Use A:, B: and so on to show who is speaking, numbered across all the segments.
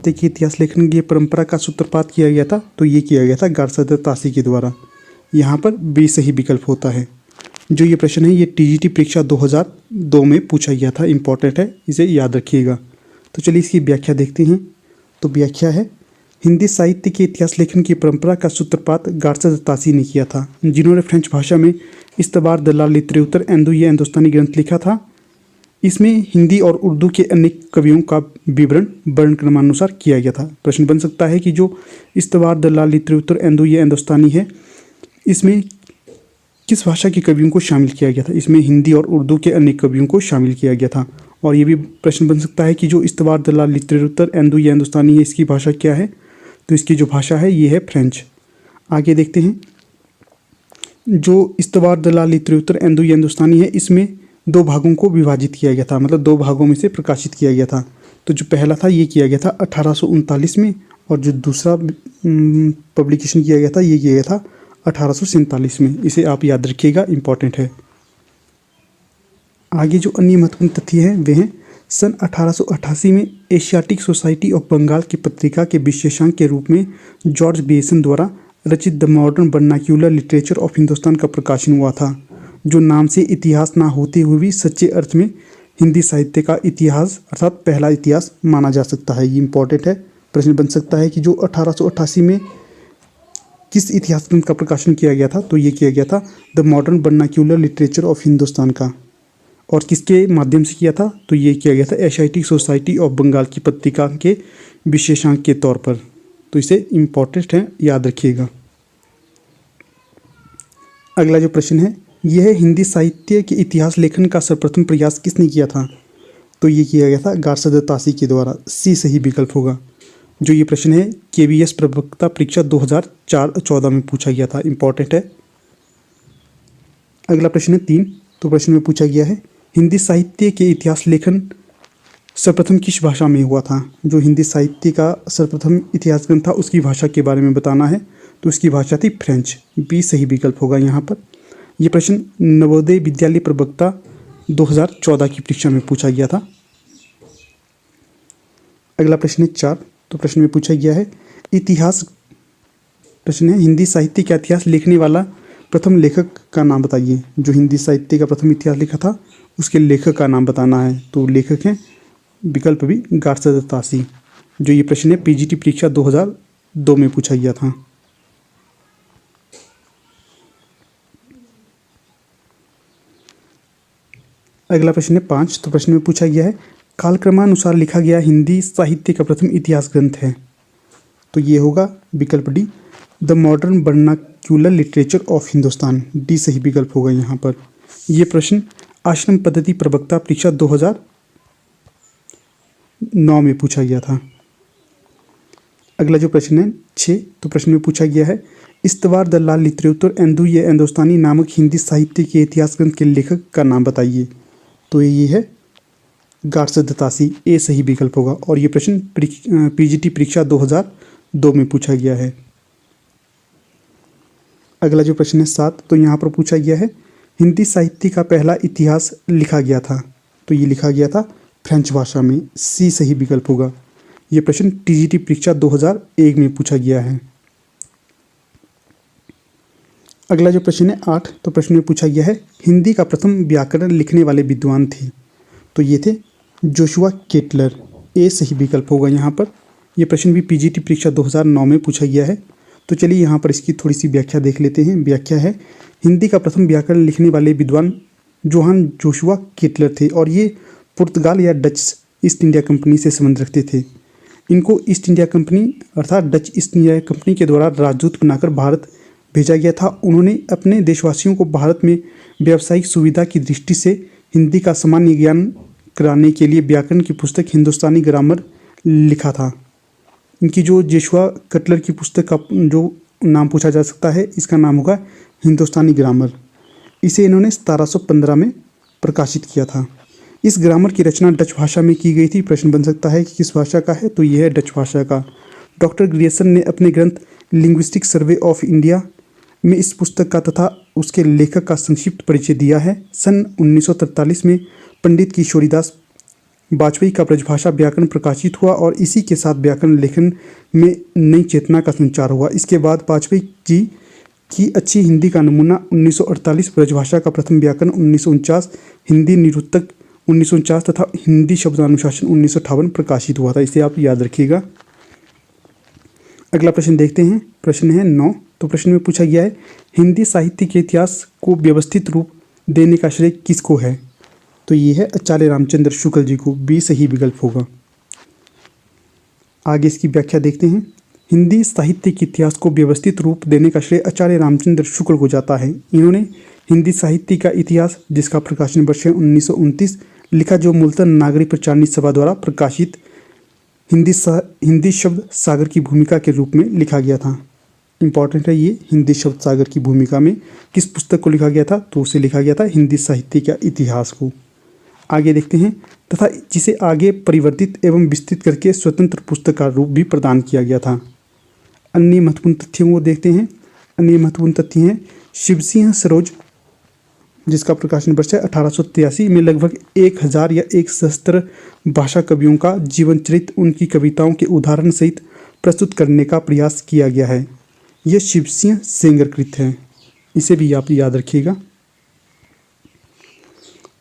A: के इतिहास लेखन की परंपरा का सूत्रपात किया गया था? तो ये किया गया था गार्सा द तासी के द्वारा। यहाँ पर बी सही विकल्प होता है। जो ये प्रश्न है ये टीजीटी परीक्षा 2002 में पूछा गया था, इंपॉर्टेंट है, इसे याद रखिएगा। तो चलिए इसकी व्याख्या देखते हैं। तो व्याख्या है, हिंदी साहित्य के इतिहास लेखन की परंपरा का सूत्रपात गार्सा द तासी ने किया था, जिन्होंने फ्रेंच भाषा में इस्तबार द ला लिटरेचर एंदो ये हिंदुस्तानी ग्रंथ लिखा था। इसमें हिंदी और उर्दू के अनेक कवियों का विवरण वर्णक्रमानुसार किया गया था। प्रश्न बन सकता है कि जो इस्तबार द ला लिटरेचर एंदो ये हिंदुस्तानी है, इसमें किस भाषा के कवियों को शामिल किया गया था? इसमें हिंदी और उर्दू के अनेक कवियों को शामिल किया गया था। और ये भी प्रश्न बन सकता है कि जो इस्तबार द ला लिटरेचर एंदो ये हिंदुस्तानी है, इसकी भाषा क्या है? तो इसकी जो भाषा है ये है फ्रेंच। आगे देखते हैं। जो इस्तबार द ला लिटरेचर एंदो ये हिंदुस्तानी है, इसमें 2 भागों को विभाजित किया गया था, मतलब 2 भागों में से प्रकाशित किया गया था। तो जो पहला था ये किया गया था 1839 में, और जो दूसरा पब्लिकेशन किया गया था ये किया गया था 1847 में। इसे आप याद रखिएगा, इंपॉर्टेंट है। आगे जो अन्य महत्वपूर्ण तथ्य हैं वे हैं, सन 1888 में एशियाटिक सोसाइटी ऑफ बंगाल की पत्रिका के विशेषांक के रूप में जॉर्ज बेसन द्वारा रचित the modern vernacular literature of Hindustan का प्रकाशन हुआ था, जो नाम से इतिहास ना होते हुए भी सच्चे अर्थ में हिंदी साहित्य का इतिहास अर्थात पहला इतिहास माना जा सकता है। ये इंपॉर्टेंट है। प्रश्न बन सकता है कि जो 1888 में किस इतिहास ग्रंथ का प्रकाशन किया गया था? तो ये किया गया था the modern vernacular literature of Hindustan का। और किसके माध्यम से किया था? तो ये किया गया था एशियाटिक सोसाइटी ऑफ बंगाल की पत्रिका के विशेषांक के तौर पर। तो इसे इंपॉर्टेंट है, याद रखिएगा। अगला जो प्रश्न है यह है, हिंदी साहित्य के इतिहास लेखन का सर्वप्रथम प्रयास किसने किया था? तो ये किया गया था गार्सा द तासी के द्वारा। सी सही विकल्प होगा। जो ये प्रश्न है केवीएस प्रवक्ता परीक्षा 2004-14 में पूछा गया था, इंपॉर्टेंट है। अगला प्रश्न है 3। तो प्रश्न में पूछा गया है, हिंदी साहित्य के इतिहास लेखन सर्वप्रथम किस भाषा में हुआ था? जो हिंदी साहित्य का सर्वप्रथम इतिहास ग्रंथ था उसकी भाषा के बारे में बताना है। तो उसकी भाषा थी फ्रेंच। बी सही विकल्प होगा यहाँ पर। यह प्रश्न नवोदय विद्यालय प्रवक्ता 2014 की परीक्षा में पूछा गया था। अगला प्रश्न है 4। तो प्रश्न में पूछा गया है, इतिहास प्रश्न है, हिंदी साहित्य का इतिहास लिखने वाला प्रथम लेखक का नाम बताइए। जो हिंदी साहित्य का प्रथम इतिहास लिखा था उसके लेखक का नाम बताना है। तो लेखक हैं विकल्प भी गार्सा द तासी। जो ये प्रश्न है पीजीटी परीक्षा 2002 में पूछा गया था। अगला प्रश्न है 5। तो प्रश्न में पूछा गया है, कालक्रमानुसार लिखा गया हिंदी साहित्य का प्रथम इतिहास ग्रंथ है। तो ये होगा विकल्प D the modern vernacular literature of Hindustan. D सही विकल्प होगा यहाँ पर। यह प्रश्न आश्रम पद्धति प्रवक्ता परीक्षा 2009 में पूछा गया था। अगला जो प्रश्न है 6। तो प्रश्न में पूछा गया है, इस्तबार द ला लिटरेचर एंदो ये हिंदुस्तानी नामक हिंदी साहित्य के इतिहास ग्रंथ के लेखक का नाम बताइए। तो ये है गार्सा द तासी। ए सही विकल्प होगा। और ये प्रश्न पीजीटी परीक्षा 2002 में पूछा गया है। अगला जो प्रश्न है 7। तो यहाँ पर पूछा गया है, हिंदी साहित्य का पहला इतिहास लिखा गया था। तो ये लिखा गया था फ्रेंच भाषा में। सी सही विकल्प होगा। ये प्रश्न टीजीटी परीक्षा 2001 में पूछा गया है। अगला जो प्रश्न है 8। तो प्रश्न में पूछा गया है, हिंदी का प्रथम व्याकरण लिखने वाले विद्वान थे। तो ये थे जोशुआ केटलर। ए सही विकल्प होगा यहाँ पर। यह प्रश्न भी पीजीटी परीक्षा 2009 में पूछा गया है। तो चलिए यहाँ पर इसकी थोड़ी सी व्याख्या देख लेते हैं। व्याख्या है, हिंदी का प्रथम व्याकरण लिखने वाले विद्वान जोहान जोशुआ केटलर थे और ये पुर्तगाल या डच ईस्ट इंडिया कंपनी से संबंध रखते थे। इनको ईस्ट इंडिया कंपनी अर्थात डच ईस्ट इंडिया कंपनी के द्वारा राजदूत बनाकर भारत भेजा गया था। उन्होंने अपने देशवासियों को भारत में व्यावसायिक सुविधा की दृष्टि से हिंदी का सामान्य ज्ञान कराने के लिए व्याकरण की पुस्तक हिंदुस्तानी ग्रामर लिखा था। इनकी जो जोशुआ केटलर की पुस्तक का जो नाम पूछा जा सकता है, इसका नाम होगा हिंदुस्तानी ग्रामर। इसे इन्होंने 1715 में प्रकाशित किया था। इस ग्रामर की रचना डच भाषा में की गई थी। प्रश्न बन सकता है कि किस भाषा का है? तो यह है डच भाषा का। डॉक्टर ग्रियर्सन ने अपने ग्रंथ लिंग्विस्टिक सर्वे ऑफ इंडिया में इस पुस्तक का तथा उसके लेखक का संक्षिप्त परिचय दिया है। सन 1943 में पंडित किशोरीदास वाजपेयी का ब्रजभाषा व्याकरण प्रकाशित हुआ और इसी के साथ व्याकरण लेखन में नई चेतना का संचार हुआ। इसके बाद वाजपेयी जी की अच्छी हिंदी का नमूना 1948, ब्रजभाषा का प्रथम व्याकरण 1949, हिंदी निरुक्तक 1949 तथा हिंदी शब्दानुशासन 1958 प्रकाशित हुआ था। इसे आप याद रखिएगा। अगला प्रश्न देखते हैं। प्रश्न है 9। तो प्रश्न में पूछा गया है हिंदी साहित्य के इतिहास को व्यवस्थित रूप देने का श्रेय किसको है? तो ये है आचार्य रामचंद्र शुक्ल जी को। बी सही विकल्प होगा। आगे इसकी व्याख्या देखते हैं। हिंदी साहित्य के इतिहास को व्यवस्थित रूप देने का श्रेय आचार्य रामचंद्र शुक्ल को जाता है। इन्होंने हिंदी साहित्य का इतिहास, जिसका प्रकाशन वर्ष है 1929, लिखा, जो मूलतः नागरिक प्रचारणी सभा द्वारा प्रकाशित हिंदी शब्द सागर की भूमिका के रूप में लिखा गया था। इंपॉर्टेंट है ये, हिंदी शब्द सागर की भूमिका में किस पुस्तक को लिखा गया था? तो उसे लिखा गया था हिंदी साहित्य का इतिहास को। आगे देखते हैं। तथा जिसे आगे परिवर्तित एवं विस्तृत करके स्वतंत्र पुस्तक का रूप भी प्रदान किया गया था। अन्य महत्वपूर्ण तथ्यों को देखते हैं। अन्य महत्वपूर्ण तथ्य हैं शिवसिंह सरोज, जिसका प्रकाशन वर्ष है 1883 में, लगभग 1000 या 1 भाषा कवियों का जीवन चरित्र उनकी कविताओं के उदाहरण सहित प्रस्तुत करने का प्रयास किया गया है। यह शिवसिंह सेंगर कृत है। इसे भी आप याद रखिएगा।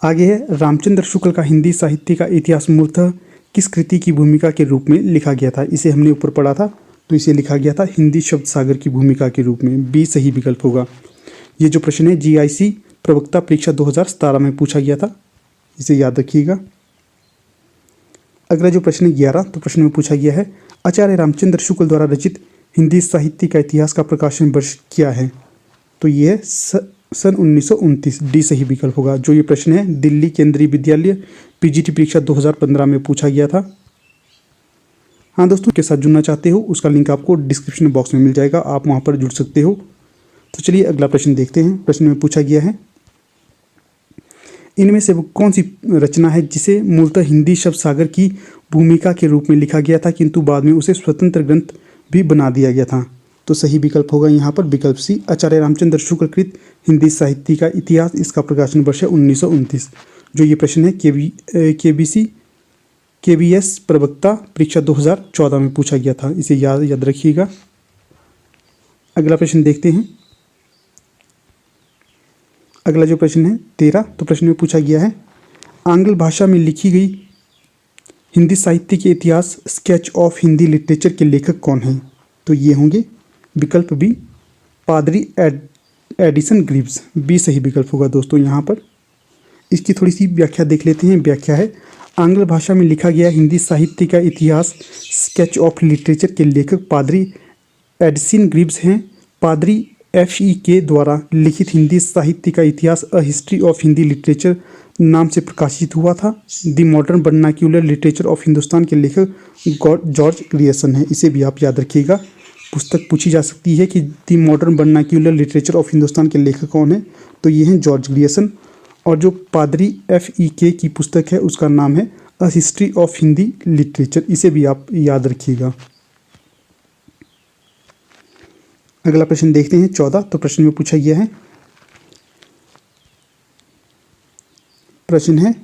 A: आगे है रामचंद्र शुक्ल का हिंदी साहित्य का इतिहास मूलतः किस कृति की भूमिका के रूप में लिखा गया था? इसे हमने ऊपर पढ़ा था, तो इसे लिखा गया था हिंदी शब्द सागर की भूमिका के रूप में। बी सही विकल्प होगा। ये जो प्रश्न है GIC प्रवक्ता परीक्षा 2017 में पूछा गया था, इसे याद रखिएगा। अगला जो प्रश्न है 11। तो प्रश्न में पूछा गया है आचार्य रामचंद्र शुक्ल द्वारा रचित हिंदी साहित्य का इतिहास का प्रकाशन वर्ष क्या है? तो ये है सन 1929। डी सही विकल्प होगा। जो ये प्रश्न है दिल्ली केंद्रीय विद्यालय PGT परीक्षा 2015 में पूछा गया था। हाँ दोस्तों, के साथ जुड़ना चाहते हो उसका लिंक आपको डिस्क्रिप्शन बॉक्स में मिल जाएगा, आप वहाँ पर जुड़ सकते हो। तो चलिए अगला प्रश्न देखते हैं। प्रश्न में पूछा गया है इनमें से वो कौन सी रचना है जिसे मूलतः हिंदी शब्द सागर की भूमिका के रूप में लिखा गया था, किंतु बाद में उसे स्वतंत्र ग्रंथ भी बना दिया गया था? तो सही विकल्प होगा यहाँ पर विकल्प सी, आचार्य रामचंद्र शुक्ल कृत हिंदी साहित्य का इतिहास। इसका प्रकाशन वर्ष है 1929। जो ये प्रश्न है KBS प्रवक्ता परीक्षा 2014 में पूछा गया था। इसे याद रखिएगा। अगला प्रश्न देखते हैं। अगला जो प्रश्न है 13। तो प्रश्न में पूछा गया है आंग्ल भाषा में लिखी गई हिंदी साहित्य के इतिहास स्केच ऑफ हिंदी लिटरेचर के लेखक कौन हैं? तो ये होंगे विकल्प बी, पादरी एडिसन ग्रीव्स। बी सही विकल्प होगा दोस्तों। यहाँ पर इसकी थोड़ी सी व्याख्या देख लेते हैं। व्याख्या है आंग्ल भाषा में लिखा गया हिंदी साहित्य का इतिहास स्केच ऑफ लिटरेचर के लेखक पादरी एडिसन ग्रीव्स हैं। पादरी FE के द्वारा लिखित हिंदी साहित्य का इतिहास a history of Hindi literature नाम से प्रकाशित हुआ था। The modern vernacular literature of Hindustan के लेखक जॉर्ज ग्रियर्सन है। इसे भी आप याद रखिएगा। पुस्तक पूछी जा सकती है कि the modern vernacular literature of Hindustan के लेखक कौन है? तो ये हैं जॉर्ज ग्रियर्सन। और जो पादरी FE की पुस्तक है उसका नाम है a history of Hindi literature. इसे भी आप याद रखिएगा। अगला प्रश्न देखते हैं 14। तो प्रश्न में पूछा गया है प्रश्न है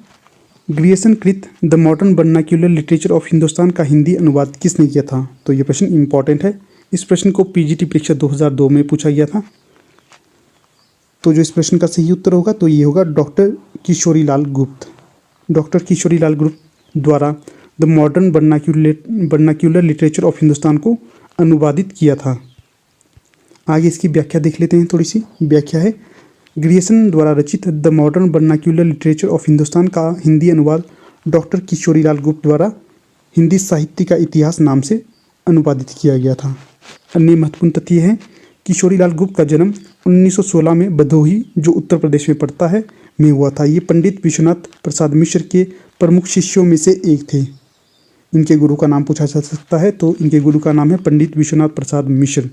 A: ग्रियर्सन कृत the modern vernacular literature of Hindustan का हिंदी अनुवाद किसने किया था? तो ये प्रश्न इंपॉर्टेंट है। इस प्रश्न को PGT परीक्षा 2002 में पूछा गया था। तो जो इस प्रश्न का सही उत्तर होगा तो ये होगा डॉक्टर किशोरीलाल गुप्त। डॉक्टर किशोरीलाल गुप्त द्वारा the modern vernacular literature of Hindustan को अनुवादित किया था। आगे इसकी व्याख्या देख लेते हैं। थोड़ी सी व्याख्या है ग्रियर्सन द्वारा रचित the modern vernacular literature of Hindustan का हिंदी अनुवाद डॉक्टर किशोरीलाल गुप्त द्वारा हिंदी साहित्य का इतिहास नाम से अनुवादित किया गया था। अन्य महत्वपूर्ण तथ्य है किशोरीलाल गुप्त का जन्म 1916 में भदोही, जो उत्तर प्रदेश में पड़ता है, में हुआ था। ये पंडित विश्वनाथ प्रसाद मिश्र के प्रमुख शिष्यों में से एक थे। इनके गुरु का नाम पूछा जा सकता है, तो इनके गुरु का नाम है पंडित विश्वनाथ प्रसाद मिश्र।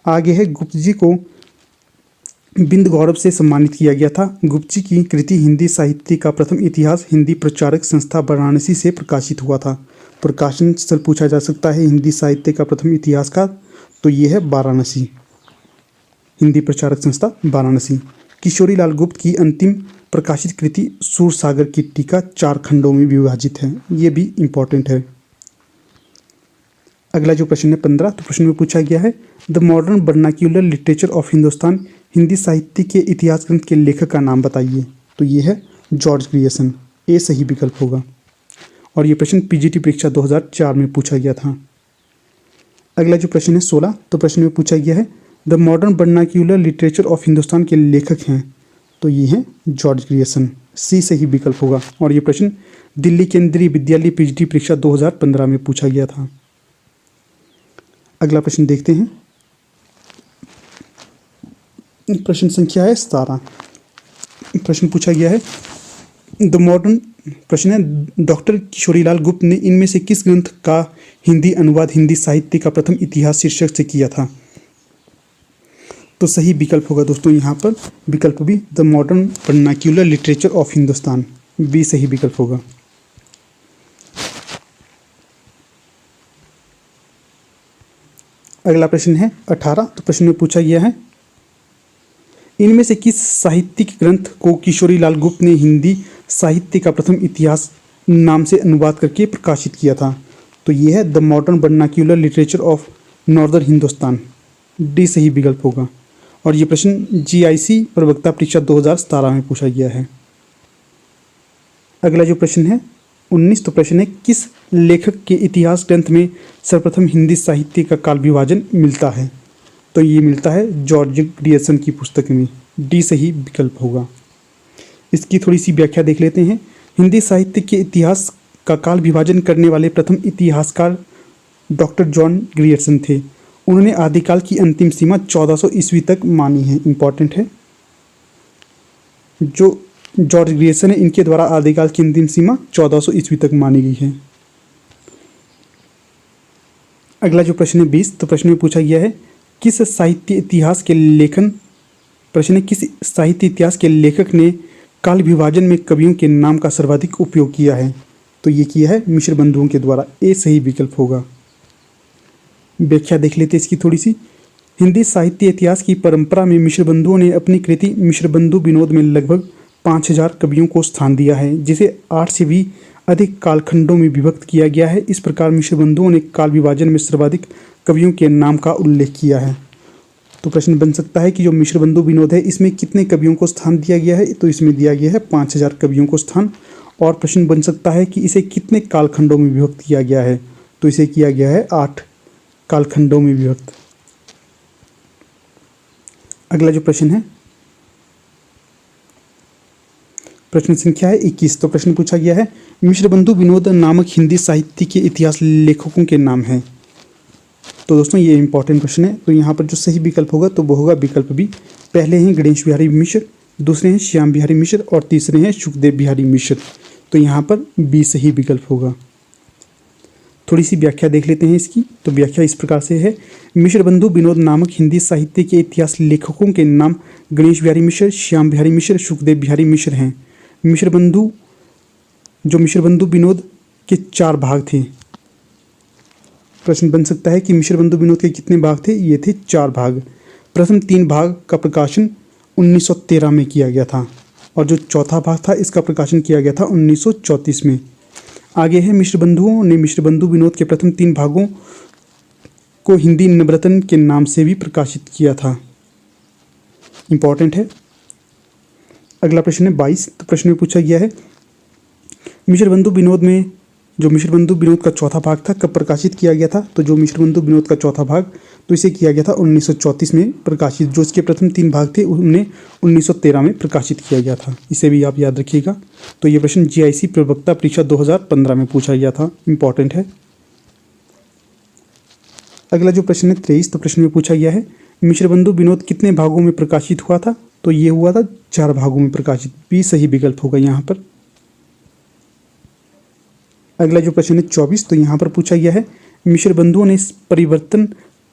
A: आगे है गुप्त जी को बिंद गौरव से सम्मानित किया गया था। गुप्त जी की कृति हिंदी साहित्य का प्रथम इतिहास हिंदी प्रचारक संस्था वाराणसी से प्रकाशित हुआ था। प्रकाशन स्थल पूछा जा सकता है हिंदी साहित्य का प्रथम इतिहास का, तो ये है वाराणसी, हिंदी प्रचारक संस्था वाराणसी। किशोरीलाल गुप्त की अंतिम प्रकाशित कृति सूरसागर की टीका 4 खंडों में विभाजित है। ये भी इम्पोर्टेंट है। अगला जो प्रश्न है 15, तो प्रश्न में पूछा गया है the modern vernacular literature of Hindustan, Hindi साहित्य के इतिहास ग्रंथ के लेखक का नाम बताइए। तो ये है जॉर्ज ग्रियर्सन। ए सही विकल्प होगा। और ये प्रश्न पीजीटी परीक्षा 2004 में पूछा गया था। अगला जो प्रश्न है 16, तो प्रश्न में पूछा गया है the modern vernacular literature of Hindustan के लेखक हैं। तो ये है जॉर्ज ग्रियर्सन। सी सही विकल्प होगा। और ये प्रश्न दिल्ली केंद्रीय विद्यालय पीजीटी परीक्षा 2015 में पूछा गया था। अगला प्रश्न देखते हैं। प्रश्न संख्या है 17। प्रश्न पूछा गया है द मॉडर्न, प्रश्न है डॉक्टर किशोरीलाल गुप्त ने इनमें से किस ग्रंथ का हिंदी अनुवाद हिंदी साहित्य का प्रथम इतिहास शीर्षक से किया था। तो सही विकल्प होगा दोस्तों यहाँ पर विकल्प B the modern vernacular literature of Hindustan. B सही विकल्प होगा। अगला प्रश्न है 18। तो प्रश्न में पूछा गया है इनमें से किस साहित्यिक ग्रंथ को किशोरीलाल गुप्त ने हिंदी साहित्य का प्रथम इतिहास नाम से अनुवाद करके प्रकाशित किया था। तो ये है the modern vernacular literature of northern Hindustan. D सही विकल्प होगा। और ये प्रश्न जीआईसी प्रवक्ता परीक्षा 2017 में पूछा गया है। अगला जो प्रश्न है 19, तो प्रश्न है किस लेखक के इतिहास ग्रंथ में सर्वप्रथम हिंदी साहित्य का काल विभाजन मिलता है। तो ये मिलता है जॉर्ज ग्रियर्सन की पुस्तक में। डी सही विकल्प होगा। इसकी थोड़ी सी व्याख्या देख लेते हैं। हिंदी साहित्य के इतिहास का काल विभाजन करने वाले प्रथम इतिहासकार डॉक्टर जॉन ग्रियर्सन थे। उन्होंने आदिकाल की अंतिम सीमा 1400 ईस्वी तक मानी है। इम्पॉर्टेंट है। जो जॉर्ज ग्रियर्सन है इनके द्वारा आदिकाल की अंतिम सीमा 1400 ईस्वी तक मानी गई है। अगला जो प्रश्न है 20, तो प्रश्न में पूछा गया है किस साहित्य इतिहास के लेखन, प्रश्न है किस साहित्य इतिहास के लेखक ने काल विभाजन में कवियों के नाम का सर्वाधिक उपयोग किया है। तो ये किया है मिश्र बंधुओं के द्वारा। ए सही विकल्प होगा। व्याख्या देख लेते हैं इसकी थोड़ी सी। हिंदी साहित्य इतिहास की परंपरा में मिश्र बंधुओं ने अपनी कृति मिश्र बंधु विनोद में लगभग 5000 कवियों को स्थान दिया है, जिसे 8 से भी अधिक कालखंडों में विभक्त किया गया है। इस प्रकार मिश्र बंधुओं ने काल विभाजन में सर्वाधिक कवियों के नाम का उल्लेख किया है। तो प्रश्न बन सकता है कि जो मिश्र बंधु विनोद है इसमें कितने कवियों को स्थान दिया गया है। तो इसमें दिया गया है 5000 कवियों को स्थान। और प्रश्न बन सकता है कि इसे कितने कालखंडों में विभक्त किया गया है। तो इसे किया गया है 8 कालखंडों में विभक्त। अगला जो प्रश्न है प्रश्न संख्या है 21। तो प्रश्न पूछा गया है मिश्र बंधु विनोद नामक हिंदी साहित्य के इतिहास लेखकों के नाम हैं। तो दोस्तों ये इंपॉर्टेंट प्रश्न है। तो यहाँ पर जो सही विकल्प होगा तो वो होगा विकल्प बी। पहले हैं गणेश बिहारी मिश्र, दूसरे हैं श्याम बिहारी मिश्र और तीसरे हैं सुखदेव बिहारी मिश्र। तो यहाँ पर बी सही विकल्प होगा। थोड़ी सी व्याख्या देख लेते हैं इसकी। तो व्याख्या इस प्रकार से है मिश्र बंधु विनोद नामक हिंदी साहित्य के इतिहास लेखकों के नाम गणेश बिहारी मिश्र, श्याम बिहारी मिश्र, सुखदेव बिहारी मिश्र हैं। मिश्र बंधु विनोद के 4 भाग थे। प्रश्न बन सकता है कि मिश्र बंधु विनोद के कितने भाग थे। ये थे 4 भाग। प्रथम 3 भाग का प्रकाशन 1913 में किया गया था और जो चौथा भाग था इसका प्रकाशन किया गया था 1934 में। आगे है मिश्र बंधुओं ने मिश्र बंधु विनोद के प्रथम 3 भागों को हिंदी नवरत्न के नाम से भी प्रकाशित किया था। इंपॉर्टेंट है। अगला प्रश्न है 22। तो प्रश्न में पूछा गया है मिश्र बंधु विनोद में जो मिश्र बंधु विनोद का चौथा भाग था कब प्रकाशित किया गया था। तो जो मिश्र बंधु विनोद का चौथा भाग तो इसे किया गया था 1934 में प्रकाशित। जो इसके प्रथम 3 भाग थे उन्हें 1913 में प्रकाशित किया गया था। इसे भी आप याद रखिएगा। तो ये प्रश्न जीआईसी प्रवक्ता परीक्षा 2015 में पूछा गया था। इंपॉर्टेंट है। अगला जो प्रश्न है 23। तो प्रश्न में पूछा गया है मिश्र बंधु विनोद कितने भागों में प्रकाशित हुआ था। तो ये हुआ था 4 भागों में प्रकाशित। बी सही विकल्प होगा यहाँ पर। अगला जो प्रश्न है 24। तो यहाँ पर पूछा गया है मिश्र बंधुओं ने परिवर्तन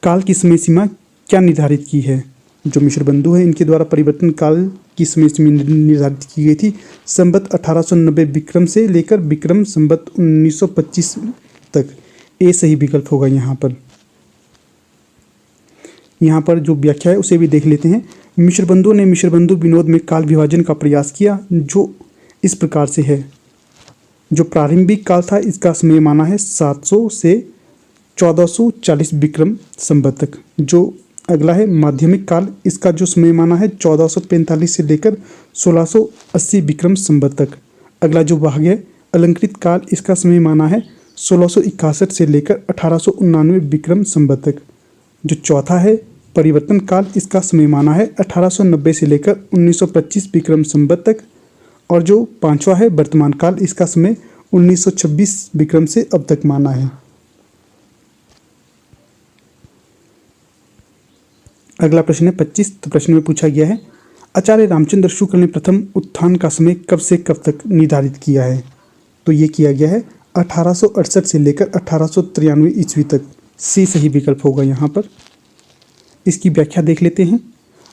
A: काल की समय सीमा क्या निर्धारित की है। जो मिश्र बंधु है इनके द्वारा परिवर्तन काल की समय सीमा निर्धारित की गई थी संवत 1890 विक्रम से लेकर विक्रम संवत 1925 तक। ए सही विकल्प होगा यहाँ पर। यहाँ पर जो व्याख्या है उसे भी देख लेते हैं। मिश्रबंधु ने मिश्रबंधु विनोद में काल विभाजन का प्रयास किया, जो इस प्रकार से है। जो प्रारंभिक काल था इसका समय माना है 700 से 1440 विक्रम संवत तक। जो अगला है माध्यमिक काल, इसका जो समय माना है 1445 से लेकर 1680 विक्रम संवत तक। अगला जो भाग है अलंकृत काल, इसका समय माना है 1661 से लेकर 1899 विक्रम संवत तक। जो चौथा है परिवर्तन काल, इसका समय माना है 1890 से लेकर 1925 विक्रम संवत तक। और जो पांचवा है वर्तमान काल, इसका समय 1926 विक्रम से अब तक माना है। अगला प्रश्न है 25। तो प्रश्न में पूछा गया है आचार्य रामचंद्र शुक्ल ने प्रथम उत्थान का समय कब से कब तक निर्धारित किया है। तो ये किया गया है 1868 से लेकर 1893 ईस्वी तक। सी सही विकल्प होगा यहाँ पर। इसकी व्याख्या देख लेते हैं।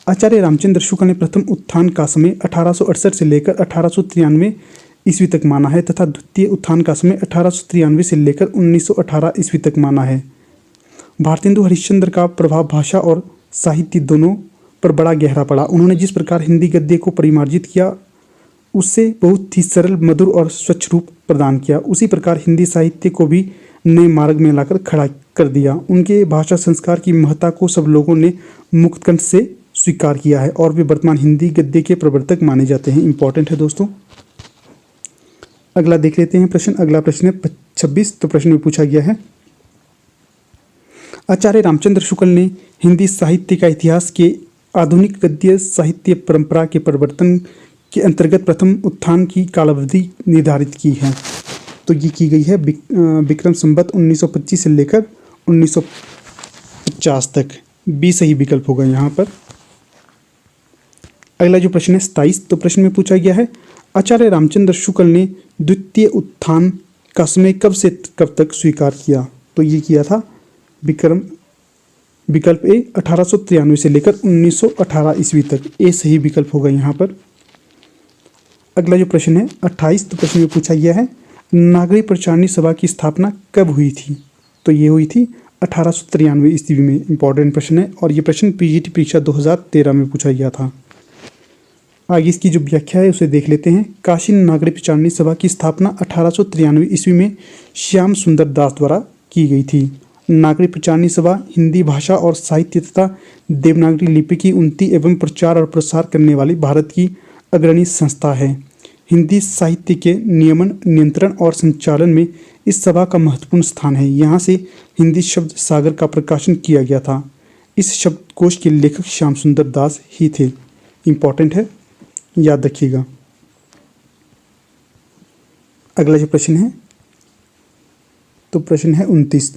A: आचार्य रामचंद्र शुक्ल ने प्रथम उत्थान का समय 1868 से लेकर 1893 ईस्वी तक माना है तथा द्वितीय उत्थान का समय 1893 से लेकर 1918 ईस्वी तक माना है। भारतेंदु हरिश्चंद्र का प्रभाव भाषा और साहित्य दोनों पर बड़ा गहरा पड़ा। उन्होंने जिस प्रकार हिंदी गद्य को परिमार्जित किया उससे बहुत ही सरल, मधुर और स्वच्छ रूप प्रदान किया, उसी प्रकार हिंदी साहित्य को भी नए मार्ग में लाकर खड़ा कर दिया। उनके भाषा संस्कार की महत्ता को सब लोगों ने मुक्त कंठ से स्वीकार किया है और वे वर्तमान हिंदी गद्य के प्रवर्तक माने जाते हैं। इंपॉर्टेंट है दोस्तों। अगला देख लेते हैं प्रश्न। अगला प्रश्न है 26। तो प्रश्न में पूछा गया है आचार्य रामचंद्र शुक्ल ने हिंदी साहित्य का इतिहास के आधुनिक गद्य साहित्य परंपरा के परिवर्तन के अंतर्गत प्रथम उत्थान की कालावधि निर्धारित की है। तो ये की गई है विक्रम संवत 1925 से लेकर 1950 तक। बी सही विकल्प होगा यहाँ पर। अगला जो प्रश्न है 27। तो प्रश्न में पूछा गया है आचार्य रामचंद्र शुक्ल ने द्वितीय उत्थान का समय कब से कब तक स्वीकार किया। तो ये किया था विकल्प ए 1893 से लेकर 1918 ईस्वी तक। ए सही विकल्प होगा यहाँ पर। अगला जो प्रश्न है 28। तो प्रश्न में पूछा गया है नागरिक प्रचारणी सभा की स्थापना कब हुई थी। तो ये हुई थी 1893 ईस्वी में। इंपॉर्टेंट प्रश्न है और ये प्रश्न पीजीटी परीक्षा 2013 में पूछा गया था। आगे इसकी जो व्याख्या है उसे देख लेते हैं। काशी नागरिक प्रचारणी सभा की स्थापना 1893 ईस्वी में श्याम सुंदर दास द्वारा की गई थी। नागरिक प्रचारणी सभा हिंदी भाषा और साहित्य तथा देवनागरी लिपि की उन्नति एवं प्रचार और प्रसार करने वाली भारत की अग्रणी संस्था है। हिंदी साहित्य के नियमन, नियंत्रण और संचालन में इस सभा का महत्वपूर्ण स्थान है। यहाँ से हिंदी शब्द सागर का प्रकाशन किया गया था। इस शब्दकोश के लेखक श्याम सुंदर दास ही थे। इंपॉर्टेंट है, याद रखिएगा। अगला जो प्रश्न है तो प्रश्न है 29।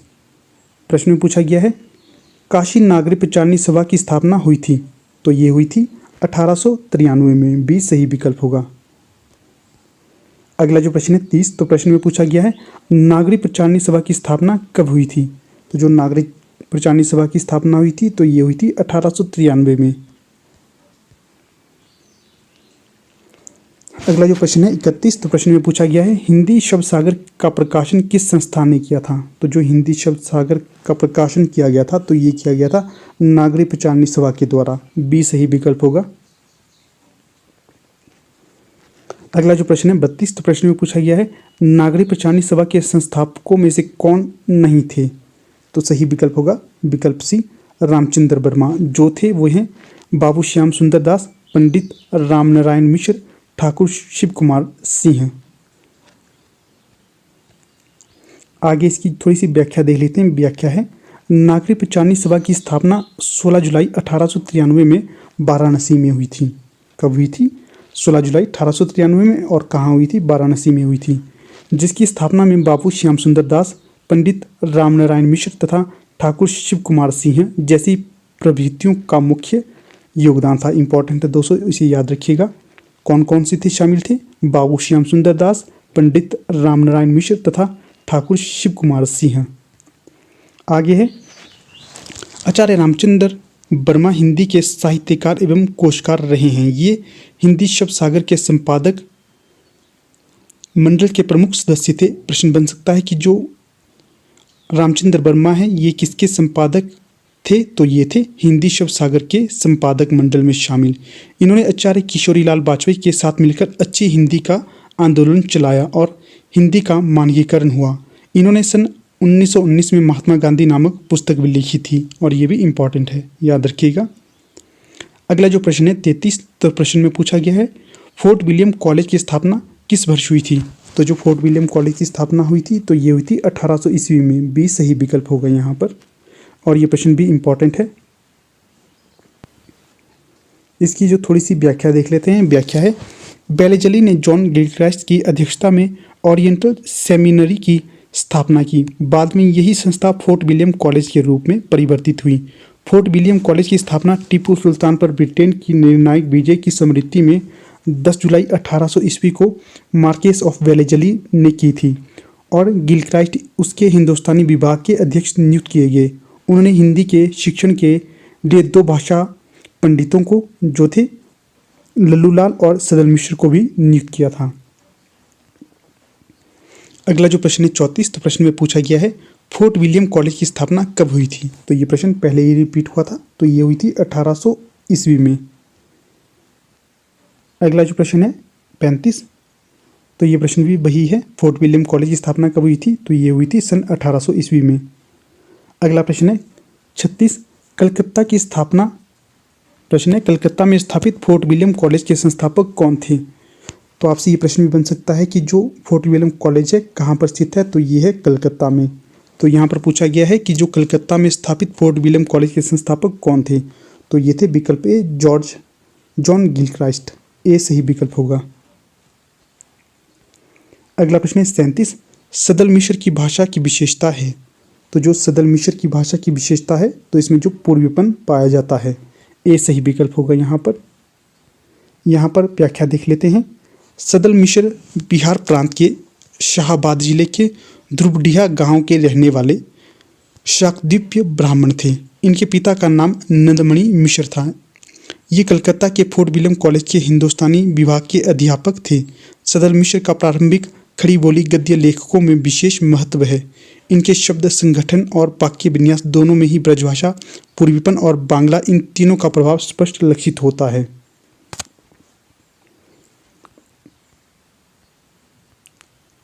A: प्रश्न में पूछा गया है काशी नागरिक प्रचारणी सभा की स्थापना हुई थी। तो ये हुई थी 1893 में। बी सही विकल्प होगा। अगला जो प्रश्न है 30। तो प्रश्न में पूछा गया है नागरिक प्रचारणी सभा की स्थापना कब हुई थी। तो जो नागरिक प्रचारणी सभा की स्थापना हुई थी तो ये हुई थी 1893 में। अगला जो प्रश्न है 31। तो प्रश्न में पूछा गया है हिंदी शब्द सागर का प्रकाशन किस संस्था ने किया था। तो जो हिंदी शब्द सागर का प्रकाशन किया गया था तो ये किया गया था नागरिक प्रचारणी सभा के द्वारा। बी सही विकल्प होगा। अगला जो प्रश्न है 32। तो प्रश्न में पूछा गया है नागरिक प्रचारणी सभा के संस्थापकों में से कौन नहीं थे। तो सही विकल्प होगा विकल्प सी रामचंद्र वर्मा। जो थे वो हैं बाबू श्याम सुंदर दास, पंडित रामनारायण मिश्र, ठाकुर शिव कुमार सिंह। आगे इसकी थोड़ी सी व्याख्या देख लेते हैं। व्याख्या है नागरिक प्रचारणी सभा की स्थापना 16 जुलाई 1893 में वाराणसी में हुई थी। कब हुई थी? 16 जुलाई 1893 में। और कहाँ हुई थी? वाराणसी में हुई थी। जिसकी स्थापना में बाबू श्याम सुंदर दास, पंडित रामनारायण मिश्र तथा ठाकुर शिव कुमार सिंह जैसी प्रभृतियों का मुख्य योगदान था। इंपॉर्टेंट है दोस्तों, इसे याद रखिएगा। कौन कौन से थे शामिल थे? बाबू श्याम सुंदर दास, पंडित रामनारायण मिश्र तथा ठाकुर शिव कुमार सिंह। आगे है आचार्य रामचंद्र वर्मा हिंदी के साहित्यकार एवं कोशकार रहे हैं। ये हिंदी शब्द सागर के संपादक मंडल के प्रमुख सदस्य थे। प्रश्न बन सकता है कि जो रामचंद्र वर्मा है ये किसके संपादक थे तो ये थे हिंदी शब्द सागर के संपादक मंडल में शामिल। इन्होंने आचार्य किशोरीलाल वाजपेयी के साथ मिलकर अच्छी हिंदी का आंदोलन चलाया और हिंदी का मानकीकरण हुआ। इन्होंने सन 1919 में महात्मा गांधी नामक पुस्तक भी लिखी थी और ये भी इम्पॉर्टेंट है, याद रखिएगा। अगला जो प्रश्न है 33, तो प्रश्न में पूछा गया है फोर्ट विलियम कॉलेज की स्थापना किस वर्ष हुई थी। तो जो फोर्ट विलियम कॉलेज की स्थापना हुई थी तो ये हुई थी 1800 ईस्वी में। बी सही विकल्प होगा यहाँ पर, और ये प्रश्न भी इम्पॉर्टेंट है। इसकी जो थोड़ी सी व्याख्या देख लेते हैं। व्याख्या है, बेलेजली ने जॉन गिलक्राइस्ट की अध्यक्षता में ओरिएंटल सेमिनरी की स्थापना की। बाद में यही संस्था फोर्ट विलियम कॉलेज के रूप में परिवर्तित हुई। फोर्ट विलियम कॉलेज की स्थापना टीपू सुल्तान पर ब्रिटेन की निर्णायक विजय की स्मृति में 10 जुलाई 1800 ईस्वी को मार्केस ऑफ बेलेजली ने की थी और गिलक्राइस्ट उसके हिंदुस्तानी विभाग के अध्यक्ष नियुक्त किए गए। उन्होंने हिंदी के शिक्षण के लिए 2 भाषा पंडितों को, जो थे लल्लूलाल और सदल मिश्र को भी नियुक्त किया था। अगला जो प्रश्न है 34, तो प्रश्न में पूछा गया है फोर्ट विलियम कॉलेज की स्थापना कब हुई थी। तो ये प्रश्न पहले ही रिपीट हुआ था, तो ये हुई थी 1800 ईस्वी में। अगला जो प्रश्न है 35, तो ये प्रश्न भी वही है, फोर्ट विलियम कॉलेज की स्थापना कब हुई थी। तो ये हुई थी सन 1800 ईस्वी में। अगला प्रश्न है 36, कलकत्ता की स्थापना। प्रश्न है, कलकत्ता में स्थापित फोर्ट विलियम कॉलेज के संस्थापक कौन थे। तो आपसे ये प्रश्न भी बन सकता है कि जो फोर्ट विलियम कॉलेज है कहाँ पर स्थित है। तो ये है कलकत्ता में। तो यहाँ पर पूछा गया है कि जो कलकत्ता में स्थापित फोर्ट विलियम कॉलेज के संस्थापक कौन थे। तो ये थे विकल्प ए जॉन गिलक्राइस्ट। ए सही विकल्प होगा। अगला प्रश्न है 37, सदल मिश्र की भाषा की विशेषता है। तो जो सदल मिश्र की भाषा की विशेषता है तो इसमें जो पूर्वीपन पाया जाता है। ए सही विकल्प होगा यहाँ पर। यहाँ पर व्याख्या देख लेते हैं। सदल मिश्र बिहार प्रांत के शाहाबाद जिले के ध्रुवडीहा गांव के रहने वाले शाकद्वीपीय ब्राह्मण थे। इनके पिता का नाम नंदमणि मिश्र था। ये कलकत्ता के फोर्ट विलियम कॉलेज के हिंदुस्तानी विभाग के अध्यापक थे। सदल मिश्र का प्रारंभिक खड़ी बोली गद्य लेखकों में विशेष महत्व है। इनके शब्द संगठन और वाक्य विन्यास दोनों में ही ब्रजभाषा, पूर्वीपन और बांग्ला, इन तीनों का प्रभाव स्पष्ट लक्षित होता है।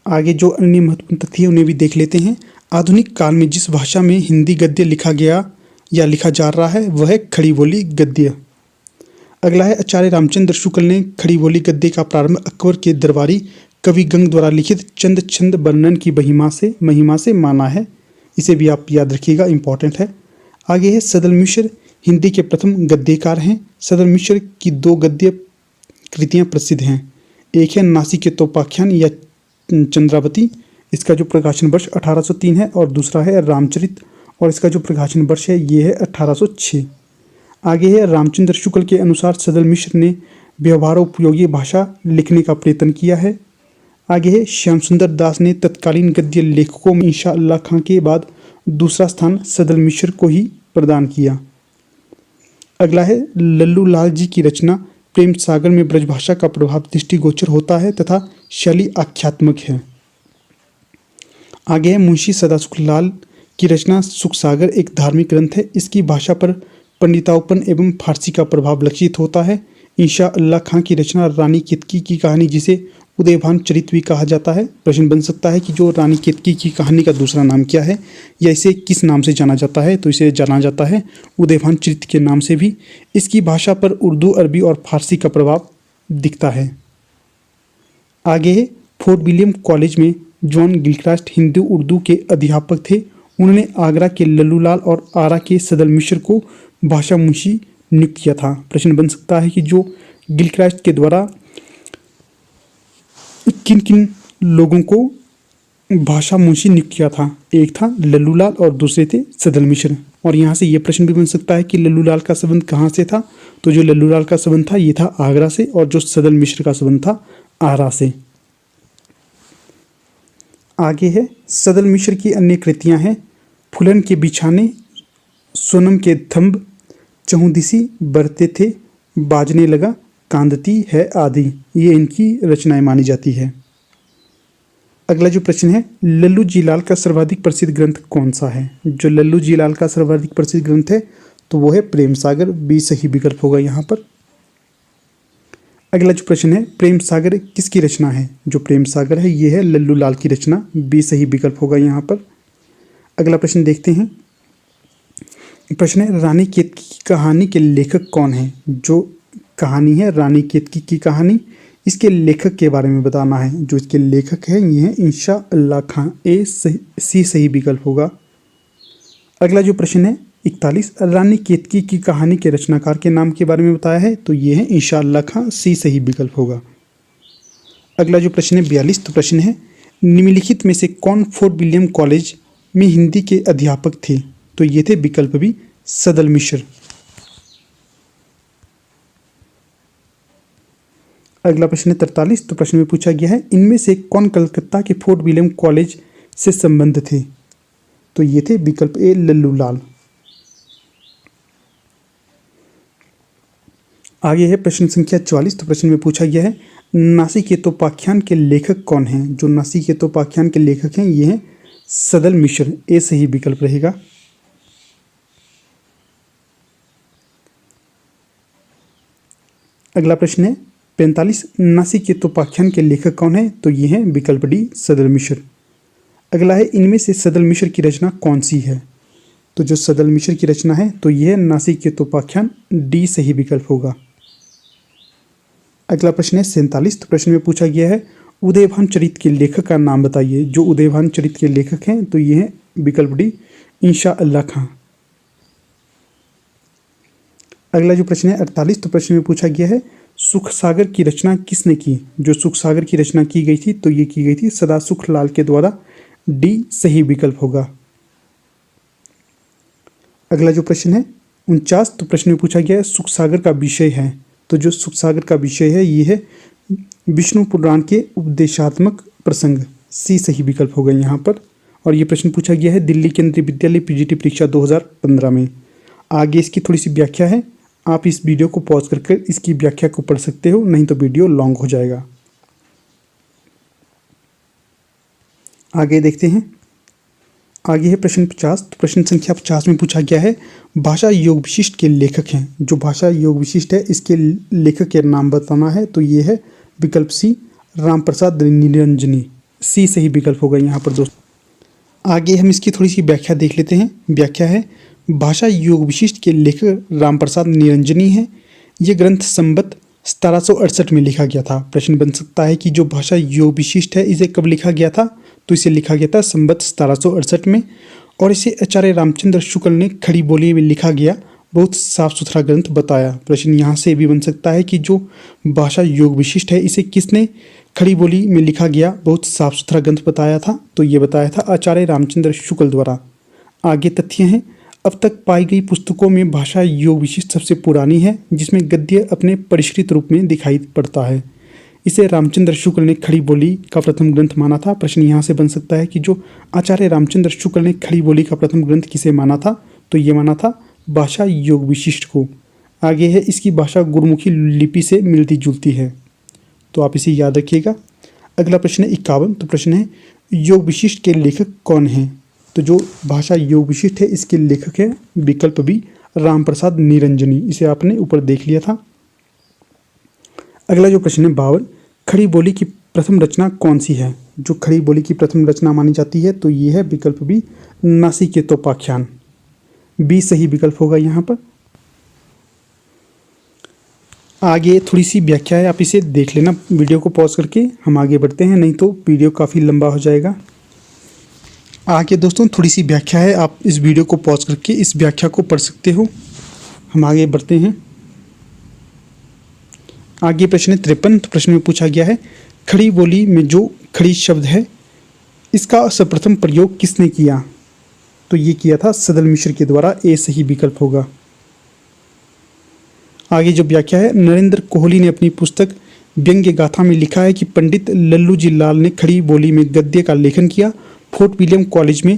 A: आगे जो अन्य महत्वपूर्ण तथ्य उन्हें भी देख लेते हैं। आधुनिक काल में जिस भाषा में हिंदी गद्य लिखा गया या लिखा जा रहा है वह है खड़ी बोली गद्य। अगला है, आचार्य रामचंद्र शुक्ल ने खड़ी बोली गद्य का प्रारंभ अकबर के दरबारी कवि गंग द्वारा लिखित चंद छंद वर्णन की महिमा से माना है। इसे भी आप याद रखिएगा, इंपॉर्टेंट है। आगे है, सदल मिश्र हिंदी के प्रथम गद्यकार हैं। सदल मिश्र की 2 गद्य कृतियां प्रसिद्ध हैं। एक है नासिकेतोपाख्यान या चंद्रावती, इसका जो प्रकाशन वर्ष 1803 है, और दूसरा है रामचरित, और इसका जो प्रकाशन वर्ष है ये है 1806। आगे है, रामचंद्र शुक्ल के अनुसार सदल मिश्र ने व्यवहारोपयोगी भाषा लिखने का प्रयत्न किया है। आगे है, श्याम सुंदर दास ने तत्कालीन गद्य लेखकों में इंशा अल्लाह खां के बाद दूसरा स्थान सदल मिश्र को ही प्रदान किया। अगला है, लल्लू लाल जी की रचना प्रेम सागर में ब्रजभाषा का प्रभाव दृष्टिगोचर होता है तथा शैली आख्यात्मक है। आगे है, मुंशी सदाशुक्ल लाल की रचना सुखसागर एक धार्मिक ग्रंथ है। इसकी भाषा पर पंडितापन एवं फारसी का प्रभाव लक्षित होता है। इंशा अल्लाह खां की रचना रानी केतकी की कहानी, जिसे उदयभान चरित भी कहा जाता है। प्रश्न बन सकता है कि जो रानी केतकी की कहानी का दूसरा नाम क्या है या इसे किस नाम से जाना जाता है। तो इसे जाना जाता है उदयभान चरित के नाम से भी। इसकी भाषा पर उर्दू, अरबी और फारसी का प्रभाव दिखता है। आगे है, फोर्ट विलियम कॉलेज में जॉन गिलक्राइस्ट हिंदी उर्दू के अध्यापक थे। उन्होंने आगरा के लल्लूलाल और आरा के सदल मिश्र को भाषा मुंशी नियुक्त किया था। प्रश्न बन सकता है कि जो गिलक्राइस्ट के द्वारा किन किन लोगों को भाषा मुंशी नियुक्त किया था। एक था लल्लूलाल और दूसरे थे सदल मिश्र। और यहाँ से ये प्रश्न भी बन सकता है कि लल्लूलाल का संबंध कहाँ से था। तो जो लल्लूलाल का संबंध था ये था आगरा से, और जो सदल मिश्र का संबंध था आरा से। आगे है, सदल मिश्र की अन्य कृतियां हैं फुलन के बिछाने, सोनम के थंब, चहुदिसी बरते थे, बाजने लगा, कांदती है आदि। ये इनकी रचनाएं मानी जाती है। अगला जो प्रश्न है, लल्लू जी लाल का सर्वाधिक प्रसिद्ध ग्रंथ कौन सा है? जो लल्लू जी लाल का सर्वाधिक प्रसिद्ध ग्रंथ है तो वो है प्रेम सागर। बी सही विकल्प होगा यहाँ पर। अगला जो प्रश्न है, प्रेम सागर किसकी रचना है? जो प्रेम सागर है ये है लल्लू लाल की रचना। बी सही विकल्प होगा यहाँ पर। अगला प्रश्न देखते हैं। प्रश्न है, रानी केतकी की कहानी के लेखक कौन है? जो कहानी है रानी केतकी की कहानी, इसके लेखक के बारे में बताना है। जो इसके लेखक हैं ये हैं इंशा अल्लाह खां। सी सही विकल्प होगा। अगला जो प्रश्न है 41, रानी केतकी की कहानी के रचनाकार के नाम के बारे में बताया है तो ये है इंशा अल्लाह खां। सी सही विकल्प होगा। अगला जो प्रश्न है 42, तो प्रश्न है, निम्नलिखित में से कौन फोर्ट विलियम कॉलेज में हिंदी के अध्यापक थे? तो ये थे विकल्प बी सदल मिश्र। अगला प्रश्न है 43, तो प्रश्न में पूछा गया है, इनमें से कौन कलकत्ता के फोर्ट विलियम कॉलेज से संबंध थे? तो ये थे विकल्प ए लल्लू लाल। आगे है प्रश्न संख्या 44, तो प्रश्न में पूछा गया है, नासिकेतोपाख्यान के लेखक कौन हैं? जो नासिकेतोपाख्यान के लेखक हैं ये हैं सदल मिश्र। ए सही विकल्प रहेगा। अगला प्रश्न है 45, नासिकेतोपाख्यान के लेखक कौन है? तो ये हैं विकल्प डी सदल मिश्र। अगला है, इनमें से सदल मिश्र की रचना कौन सी है? तो जो सदल मिश्र की रचना है तो ये है नासिकेतोपाख्यान। डी सही विकल्प होगा। अगला प्रश्न है 47, तो प्रश्न में पूछा गया है, उदयभान चरित के लेखक का नाम बताइए। जो उदयभान चरित के लेखक हैं तो ये हैं विकल्प डी इंशा अल्लाह खां। अगला जो प्रश्न है 48, तो प्रश्न में पूछा गया है, सुख सागर की रचना किसने की? जो सुख सागर की रचना की गई थी तो ये की गई थी सदासुख लाल के द्वारा। डी सही विकल्प होगा। अगला जो प्रश्न है 49, तो प्रश्न में पूछा गया है, सुख सागर का विषय है। तो जो सुख सागर का विषय है ये है विष्णु पुराण के उपदेशात्मक प्रसंग। सी सही विकल्प होगा यहाँ पर। और ये प्रश्न पूछा गया है दिल्ली केंद्रीय विद्यालय पीजीटी परीक्षा 2015 में। आगे इसकी थोड़ी सी व्याख्या है, आप इस वीडियो को पॉज करके इसकी व्याख्या को पढ़ सकते हो, नहीं तो वीडियो लॉन्ग हो जाएगा। आगे देखते हैं। आगे है प्रश्न 50, तो प्रश्न संख्या 50 में पूछा गया है, भाषा योग विशिष्ट के लेखक हैं। जो भाषा योग विशिष्ट है इसके लेखक के नाम बताना है तो ये है विकल्प सी रामप्रसाद निरंजनी। सी सही विकल्प होगा यहाँ पर दोस्तों। आगे हम इसकी थोड़ी सी व्याख्या देख लेते हैं। व्याख्या है, भाषा योग विशिष्ट के लेखक रामप्रसाद निरंजनी हैं। ये ग्रंथ संवत 1768 में लिखा गया था। प्रश्न बन सकता है कि जो भाषा योग विशिष्ट है इसे कब लिखा गया था? तो इसे लिखा गया था संवत 1768 में। और इसे आचार्य रामचंद्र शुक्ल ने खड़ी बोली में लिखा गया बहुत साफ सुथरा ग्रंथ बताया। प्रश्न यहाँ से भी बन सकता है कि जो भाषा योग विशिष्ट है इसे किसने खड़ी बोली में लिखा गया बहुत साफ सुथरा ग्रंथ बताया था? तो ये बताया था आचार्य रामचंद्र शुक्ल द्वारा। आगे तथ्य हैं, अब तक पाई गई पुस्तकों में भाषा योग विशिष्ट सबसे पुरानी है, जिसमें गद्य अपने परिष्कृत रूप में दिखाई पड़ता है। इसे रामचंद्र शुक्ल ने खड़ी बोली का प्रथम ग्रंथ माना था। प्रश्न यहाँ से बन सकता है कि जो आचार्य रामचंद्र शुक्ल ने खड़ी बोली का प्रथम ग्रंथ किसे माना था? तो ये माना था भाषा योग विशिष्ट को। आगे है, इसकी भाषा गुरुमुखी लिपि से मिलती जुलती है, तो आप इसे याद रखिएगा। अगला प्रश्न है 51, तो प्रश्न है, योग विशिष्ट के लेखक कौन हैं? तो जो भाषा योग विशिष्ट है इसके लेखक है विकल्प बी रामप्रसाद निरंजनी। इसे आपने ऊपर देख लिया था। अगला जो प्रश्न है 52, खड़ी बोली की प्रथम रचना कौन सी है? जो खड़ी बोली की प्रथम रचना मानी जाती है तो ये है विकल्प बी नासिकेतोपाख्यान। बी सही विकल्प होगा यहाँ पर। आगे थोड़ी सी व्याख्या है, आप इसे देख लेना वीडियो को पॉज करके। हम आगे बढ़ते हैं, नहीं तो वीडियो काफ़ी लंबा हो जाएगा। आगे दोस्तों थोड़ी सी व्याख्या है, आप इस वीडियो को पॉज करके इस व्याख्या को पढ़ सकते हो। हम आगे बढ़ते हैं। आगे प्रश्न 53, तो प्रश्न में पूछा गया है, खड़ी बोली में जो खड़ी शब्द है इसका सर्वप्रथम प्रयोग किसने किया? तो ये किया था सदल मिश्र के द्वारा। ए सही विकल्प होगा। आगे जो व्याख्या है, नरेंद्र कोहली ने अपनी पुस्तक व्यंग्य गाथा में लिखा है कि पंडित लल्लू जी लाल ने खड़ी बोली में गद्य का लेखन किया। फोर्ट विलियम कॉलेज में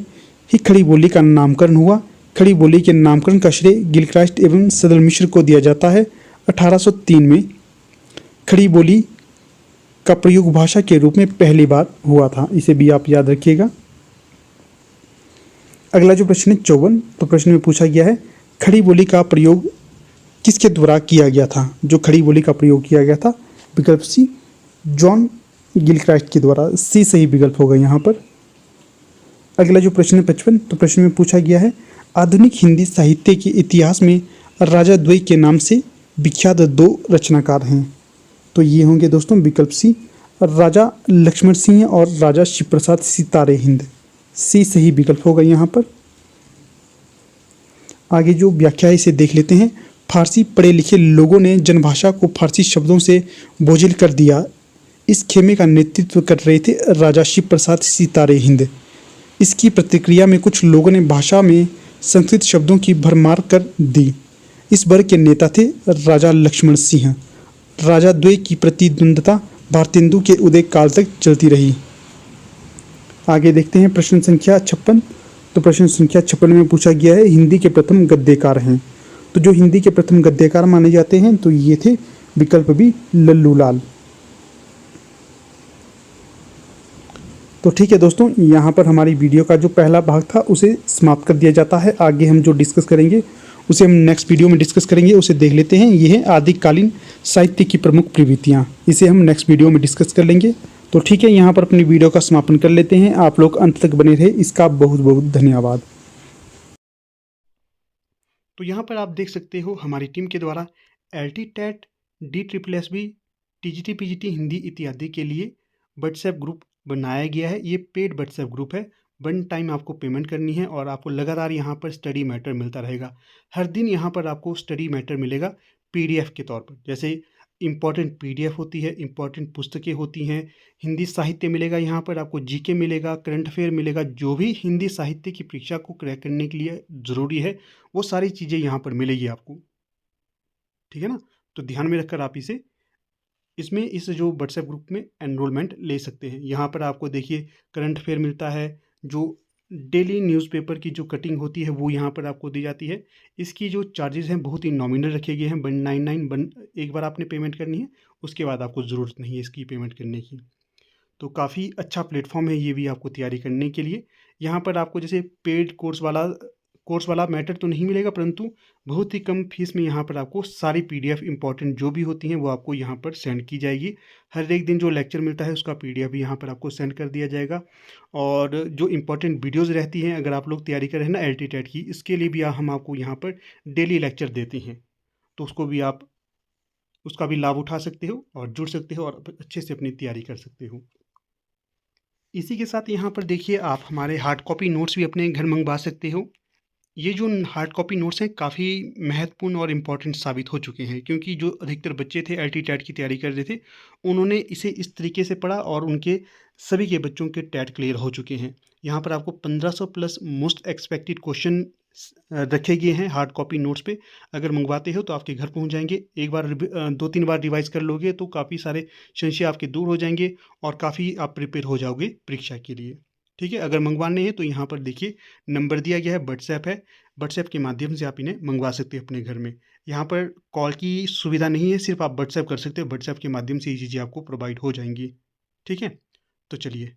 A: ही खड़ी बोली का नामकरण हुआ। खड़ी बोली के नामकरण का श्रेय गिलक्राइस्ट एवं सदल मिश्र को दिया जाता है। 1803 में खड़ी बोली का प्रयोग भाषा के रूप में पहली बार हुआ था? इसे भी आप याद रखिएगा। अगला जो प्रश्न है 54, तो प्रश्न में पूछा गया है खड़ी बोली का प्रयोग किसके द्वारा किया गया था? जो खड़ी बोली का प्रयोग किया गया था, विकल्प सी जॉन गिलक्राइस्ट के द्वारा। सी सही विकल्प होगा यहाँ पर। अगला जो प्रश्न है 55, तो प्रश्न में पूछा गया है आधुनिक हिंदी साहित्य के इतिहास में राजा द्वय के नाम से विख्यात 2 रचनाकार हैं। तो ये होंगे दोस्तों विकल्प सी राजा लक्ष्मण सिंह और राजा शिव प्रसाद सितारे हिंद। सी सही विकल्प होगा यहाँ पर। आगे जो व्याख्या है इसे देख लेते हैं। फारसी पढ़े लिखे लोगों ने जनभाषा को फारसी शब्दों से बोझिल कर दिया। इस खेमे का नेतृत्व कर रहे थे राजा शिव प्रसाद सितारे हिंद। इसकी प्रतिक्रिया में कुछ लोगों ने भाषा में संस्कृत शब्दों की भरमार कर दी। इस वर्ग के नेता थे राजा लक्ष्मण सिंह। राजा द्वय की प्रतिद्वंद्विता भारतेंदु के उदय काल तक चलती रही। आगे देखते हैं प्रश्न संख्या 56। तो प्रश्न संख्या 56 में पूछा गया है हिंदी के प्रथम गद्यकार हैं। तो जो हिंदी के प्रथम गद्यकार माने जाते हैं तो ये थे विकल्प बी लल्लू लाल। तो ठीक है दोस्तों, यहाँ पर हमारी वीडियो का जो पहला भाग था उसे समाप्त कर दिया जाता है। आगे हम जो डिस्कस करेंगे उसे हम नेक्स्ट वीडियो में डिस्कस करेंगे। उसे देख लेते हैं। ये है आदिकालीन साहित्य की प्रमुख प्रवृत्तियाँ। इसे हम नेक्स्ट वीडियो में डिस्कस कर लेंगे। तो ठीक है, यहाँ पर अपनी वीडियो का समापन कर लेते हैं। आप लोग अंत तक बने रहे, इसका बहुत बहुत धन्यवाद। तो यहाँ पर आप देख सकते हो हमारी टीम के द्वारा LT TET DSSB TGT PGT Hindi इत्यादि के लिए व्हाट्सएप ग्रुप बनाया गया है। ये पेड व्हाट्सएप ग्रुप है। 1 टाइम आपको पेमेंट करनी है और आपको लगातार यहाँ पर स्टडी मैटर मिलता रहेगा। हर दिन यहाँ पर आपको स्टडी मैटर मिलेगा PDF के तौर पर। जैसे इम्पॉर्टेंट PDF होती है, इम्पॉर्टेंट पुस्तकें होती हैं, हिंदी साहित्य मिलेगा, यहाँ पर आपको GK मिलेगा, करंट अफेयर मिलेगा। जो भी हिंदी साहित्य की परीक्षा को क्रैक करने के लिए ज़रूरी है वो सारी चीज़ें यहाँ पर मिलेगी आपको। ठीक है ना? तो ध्यान में रखकर आप इसमें इस जो व्हाट्सएप ग्रुप में एनरोलमेंट ले सकते हैं। यहाँ पर आपको देखिए करंट अफेयर मिलता है, जो डेली न्यूज़पेपर की जो कटिंग होती है वो यहाँ पर आपको दी जाती है। इसकी जो चार्जेस हैं बहुत ही नॉमिनल रखे गए हैं। 199 एक बार आपने पेमेंट करनी है, उसके बाद आपको ज़रूरत नहीं है इसकी पेमेंट करने की। तो काफ़ी अच्छा प्लेटफॉर्म है ये भी आपको तैयारी करने के लिए। यहाँ पर आपको जैसे पेड कोर्स वाला मैटर तो नहीं मिलेगा, परंतु बहुत ही कम फीस में यहाँ पर आपको सारी PDF इंपॉर्टेंट जो भी होती हैं वो आपको यहाँ पर सेंड की जाएगी। हर एक दिन जो लेक्चर मिलता है उसका PDF भी यहाँ पर आपको सेंड कर दिया जाएगा। और जो इंपॉर्टेंट वीडियोज़ रहती हैं, अगर आप लोग तैयारी कर रहे हैं ना LT टेट की, इसके लिए भी हम आपको यहाँ पर डेली लेक्चर देते हैं। तो उसका भी लाभ उठा सकते हो और जुड़ सकते हो और अच्छे से अपनी तैयारी कर सकते हो। इसी के साथ यहाँ पर देखिए आप हमारे हार्ड कॉपी नोट्स भी अपने घर मंगवा सकते हो। ये जो हार्ड कॉपी नोट्स हैं काफ़ी महत्वपूर्ण और इम्पॉर्टेंट साबित हो चुके हैं, क्योंकि जो अधिकतर बच्चे थे LT टेट की तैयारी कर रहे थे, उन्होंने इसे इस तरीके से पढ़ा और उनके सभी के बच्चों के टेट क्लियर हो चुके हैं। यहाँ पर आपको 1500 प्लस मोस्ट एक्सपेक्टेड क्वेश्चन रखे गए हैं हार्ड कॉपी नोट्स पे। अगर मंगवाते हो तो आपके घर पहुँच जाएंगे। एक बार 2-3 बार रिवाइज कर लोगे तो काफ़ी सारे संशय आपके दूर हो जाएंगे और काफ़ी आप प्रिपेयर हो जाओगे परीक्षा के लिए। ठीक है, अगर मंगवाने हैं तो यहाँ पर देखिए नंबर दिया गया है, व्हाट्सएप है। व्हाट्सएप के माध्यम से आप इन्हें मंगवा सकते हैं अपने घर में। यहाँ पर कॉल की सुविधा नहीं है, सिर्फ आप व्हाट्सएप कर सकते हो। व्हाट्सएप के माध्यम से ये चीज़ें आपको प्रोवाइड हो जाएंगी। ठीक है, तो चलिए